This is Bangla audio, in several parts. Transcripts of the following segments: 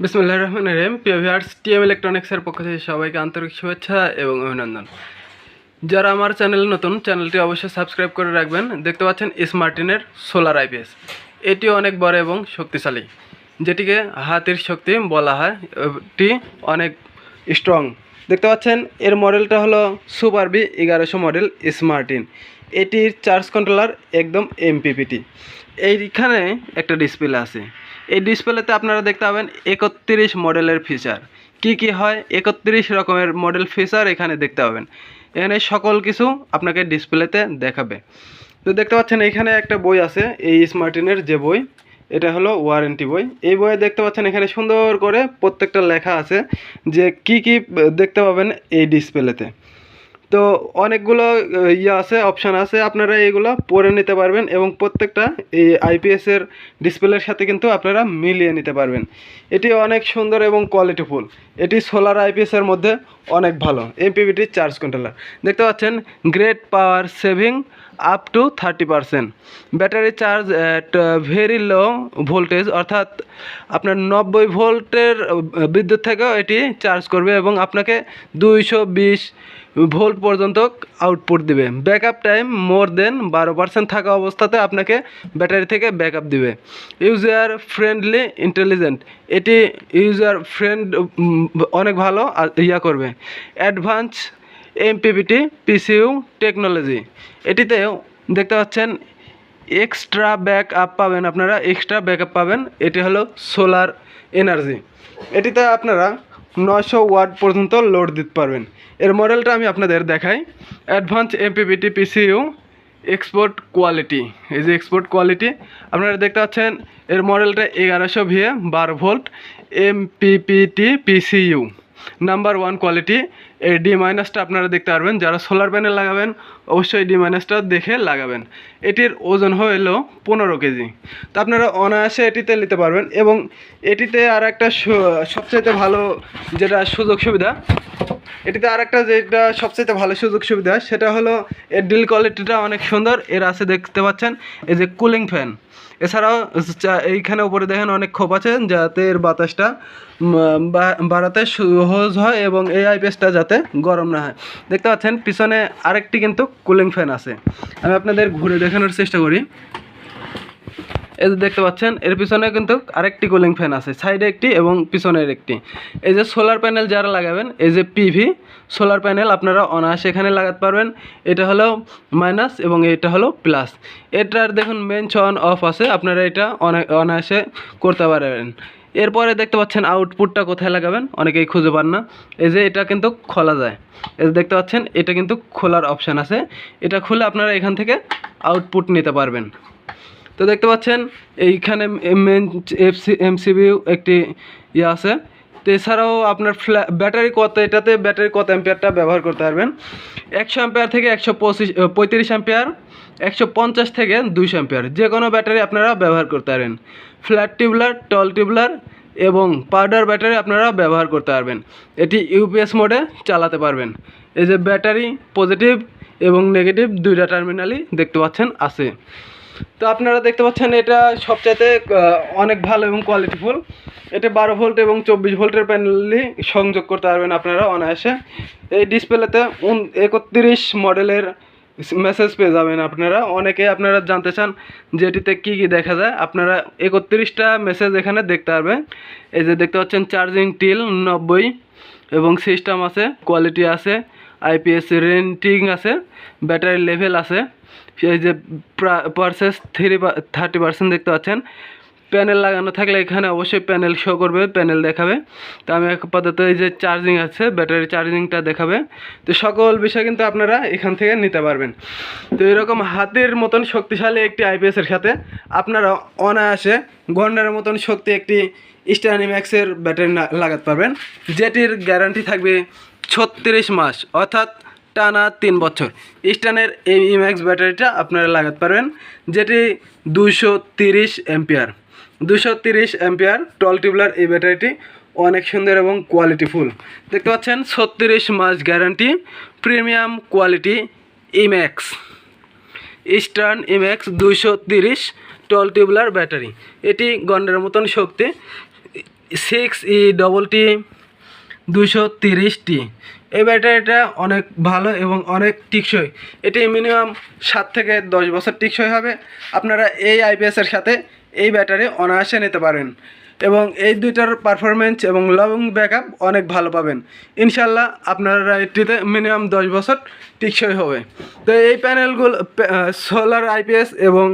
বিসমিল্লাহির রহমানির রহিম। প্রিয় ভিউয়ার্স, টিএম ইলেকট্রনিক্সের পক্ষ থেকে সবাইকে আন্তরিক শুভেচ্ছা এবং অভিনন্দন। যারা আমার চ্যানেলে নতুন, চ্যানেলটি অবশ্যই সাবস্ক্রাইব করে রাখবেন। দেখতে পাচ্ছেন স্মার্টিনের সোলার আইপিএস। এটি অনেক বড় এবং শক্তিশালী, যেটিকে হাতির শক্তি বলা হয়। এটি অনেক স্ট্রং। দেখতে পাচ্ছেন এর মডেলটা হলো সুপার বি 1100 মডেল স্মার্টিন। এটির চার্জ কন্ট্রোলার একদম এমপিপিটি। এইখানে একটা ডিসপ্লে আছে। এই ডিসপ্লেতে আপনারা দেখতে পাবেন 31 মডেলের ফিচার। কি হয় 31 রকমের মডেল ফিচার এখানে দেখতে পাবেন। এখানে সকল কিছু আপনাকে ডিসপ্লেতে দেখাবে। তো দেখতে পাচ্ছেন এখানে একটা বই আছে, এই স্মার্টিনের যে বই, এটা হলো ওয়ারেন্টি বই। এই বইয়ে দেখতে পাচ্ছেন এখানে সুন্দর করে প্রত্যেকটা লেখা আছে যে কি দেখতে পাবেন এই ডিসপ্লেতে। তো অনেকগুলো আছে, অপশান আছে, আপনারা এইগুলো পড়ে নিতে পারবেন এবং প্রত্যেকটা এই আইপিএসের ডিসপ্লের সাথে কিন্তু আপনারা মিলিয়ে নিতে পারবেন। এটি অনেক সুন্দর এবং কোয়ালিটিফুল। এটি সোলার আইপিএসের মধ্যে অনেক ভালো এমপিপিটি চার্জ কন্ট্রোলার। দেখতে পাচ্ছেন great power saving up to 30%, battery charge at very low voltage, অর্থাৎ আপনার 90 ভোল্টের বিদ্যুৎ থেকেও এটি চার্জ করবে এবং আপনাকে 220 ভোল্ট পর্যন্ত আউটপুট দিবে। ব্যাকআপ টাইম মোর দেন 12% থাকা অবস্থাতে আপনাকে ব্যাটারি থেকে ব্যাকআপ দিবে। ইউজার ফ্রেন্ডলি ইন্টেলিজেন্ট, এটি ইউজার ফ্রেন্ড অনেক ভালো করবে। অ্যাডভান্স এমপিপিটি পিসিইউ টেকনোলজি, এটিতে দেখতে পাচ্ছেন এক্সট্রা ব্যাকআপ পাবেন, আপনারা এক্সট্রা ব্যাকআপ পাবেন। এটি হলো সোলার এনার্জি। এটিতে আপনারা 900 ওয়াট পর্যন্ত লোড দিতে পারবেন। এর মডেলটা আমি আপনাদের দেখাই। অ্যাডভান্স এমপিপিটি পিসিইউ এক্সপোর্ট কোয়ালিটি, এই যে এক্সপোর্ট কোয়ালিটি আপনারা দেখতে পাচ্ছেন। এর মডেলটা 1100 VA 12 volt MPPT PCU number 1 quality. এই ডি মাইনাসটা আপনারা দেখতে পারবেন। যারা সোলার প্যানেল লাগাবেন অবশ্যই ডি মাইনাসটা দেখে লাগাবেন। এটির ওজন হলো 15 কেজি। তো আপনারা অনায়াসে এটিতে নিতে পারবেন। এবং এটিতে আর একটা সবচাইতে ভালো যেটা সুযোগ সুবিধা, এটিতে আর একটা যেটা সবচাইতে ভালো সুযোগ সুবিধা সেটা হলো এর ডিল কোয়ালিটিটা অনেক সুন্দর। এর আছে দেখতে পাচ্ছেন এই যে কুলিং ফ্যান। এছাড়াও এইখানে উপরে দেখেন অনেক খোপ আছে যাতে এর বাতাসটা বাড়াতে সহজ হয় এবং এই আইপিএসটা যাতে গরম না হয়। দেখতে পাচ্ছেন পিছনে আরেকটি কিন্তু কুলিং ফ্যান আছে। আমি আপনাদের ঘুরে দেখানোর চেষ্টা করি। এই যে দেখতে পাচ্ছেন এর পিছনে কিন্তু আরেকটি কুলিং ফ্যান আছে, সাইডে একটি এবং পিছনের একটি। এই যে সোলার প্যানেল যারা লাগাবেন, এই যে পিভি সোলার প্যানেল আপনারা অনায়াসে এখানে লাগাতে পারবেন। এটা হলো মাইনাস এবং এটা হলো প্লাস। এটার দেখুন মেইন অন অফ আছে, আপনারা এটা অনায়াসে করতে পারবেন। এরপরে দেখতে পাচ্ছেন আউটপুটটা কোথায় লাগাবেন, অনেকেই খুঁজে পান না। এই যে এটা কিন্তু খোলা যায়, এই যে দেখতে পাচ্ছেন এটা কিন্তু খোলার অপশান আছে। এটা খুলে আপনারা এখান থেকে আউটপুট নিতে পারবেন। তো দেখতে পাচ্ছেন এইখানে মেন এমসিবিউ একটি আছে। তো এছাড়াও আপনার ব্যাটারি কত, এটাতে ব্যাটারি কত অ্যাম্পিয়ারটা ব্যবহার করতে পারবেন। 100 অ্যাম্পিয়ার থেকে 135 অ্যাম্পিয়ার, 150 থেকে 200 অ্যাম্পিয়ার, যে কোনো ব্যাটারি আপনারা ব্যবহার করতে পারবেন। ফ্ল্যাট টিউবলার, টল টিউবলার এবং পাউডার ব্যাটারি আপনারা ব্যবহার করতে পারবেন। এটি ইউপিএস মোডে চালাতে পারবেন। এই যে ব্যাটারি পজিটিভ এবং নেগেটিভ দুইটা টার্মিনালই দেখতে পাচ্ছেন আছে। তো আপনারা দেখতে পাচ্ছেন এটা সবচাইতে অনেক ভালো এবং কোয়ালিটিফুল। এটা 12 ভোল্ট এবং 24 ভোল্টের প্যানেলই সংযোগ করতে পারবেন আপনারা অনায়াসে। এই ডিসপ্লেতে 31 মডেলের মেসেজ পেয়ে যাবেন আপনারা। অনেকে আপনারা জানতে চান যে এটিতে কী দেখা যায়, আপনারা 31টা মেসেজ এখানে দেখতে পারবেন। এই যে দেখতে পাচ্ছেন চার্জিং টিল 90 এবং সিস্টেম আছে, কোয়ালিটি আছে, আইপিএস রেটিং আছে, ব্যাটারি লেভেল আছে। এই যে পারচেস 30% দেখতে পাচ্ছেন। প্যানেল লাগানো থাকলে এখানে অবশ্যই প্যানেল শো করবে, প্যানেল দেখাবে। তো আমি আপাতত এই যে চার্জিং আছে, ব্যাটারি চার্জিংটা দেখাবে। তো সকল বিষয় কিন্তু আপনারা এখান থেকে নিতে পারবেন। তো এরকম হাতের মতন শক্তিশালী একটি আইপিএসের সাথে আপনারা অনায়াসে গন্ডারের মতন শক্তি একটি স্টানিম্যাক্সের ব্যাটারি লাগাতে পারবেন, যেটির গ্যারান্টি থাকবে 36 মাস, অর্থাৎ টানা 3 বছর। স্টানের এই ইম্যাক্স ব্যাটারিটা আপনারা লাগাতে পারবেন, যেটি 230 অ্যাম্পিয়ার। 230 অ্যাম্পিয়ার টল টিউবলার এই ব্যাটারিটি অনেক সুন্দর এবং কোয়ালিটিফুল। দেখতে পাচ্ছেন 36 মাস guarantee, premium quality Imax Eastman Imax 230 tall tubular battery. এটি গন্ডারের মতন শক্তি। 6E230T। এই ব্যাটারিটা অনেক ভালো এবং অনেক টিকসই। এটি মিনিমাম 7 থেকে 10 বছর টিকসই হবে। আপনারা এই আইপিএসের সাথে এই ব্যাটারি অনায়াসে নিতে পারেন এবং এই দুইটার পারফরমেন্স এবং লং ব্যাকআপ অনেক ভালো পাবেন। ইনশাল্লাহ আপনারা এটিতে মিনিমাম 10 বছর টিকসই হবে। তো এই প্যানেলগুলো সোলার আইপিএস এবং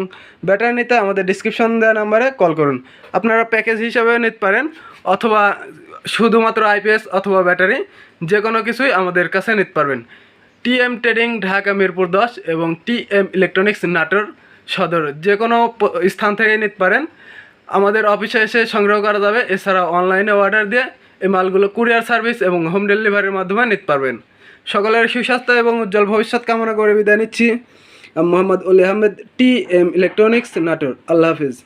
ব্যাটারি নিতে আমাদের ডিসক্রিপশন দেওয়া নাম্বারে কল করুন। আপনারা প্যাকেজ হিসাবে নিতে পারেন অথবা শুধুমাত্র আইপিএস অথবা ব্যাটারি যে কোনো কিছুই আমাদের কাছে নিতে পারবেন। টিএম ট্রেডিং ঢাকা মিরপুর 10 এবং টিএম ইলেকট্রনিক্স নাটোর সদর যে কোনো স্থান থেকে নিতে পারেন। আমাদের অফিসে এসে সংগ্রহ করা যাবে। এছাড়া অনলাইনে অর্ডার দিয়ে এই মালগুলো কুরিয়ার সার্ভিস এবং হোম ডেলিভারির মাধ্যমে নিতে পারবেন। সকলের সুস্বাস্থ্য এবং উজ্জ্বল ভবিষ্যৎ কামনা করে বিদায় নিচ্ছি। মোহাম্মদ অলি আহমেদ, টিএম ইলেকট্রনিক্স নাটোর। আল্লাহ হাফিজ।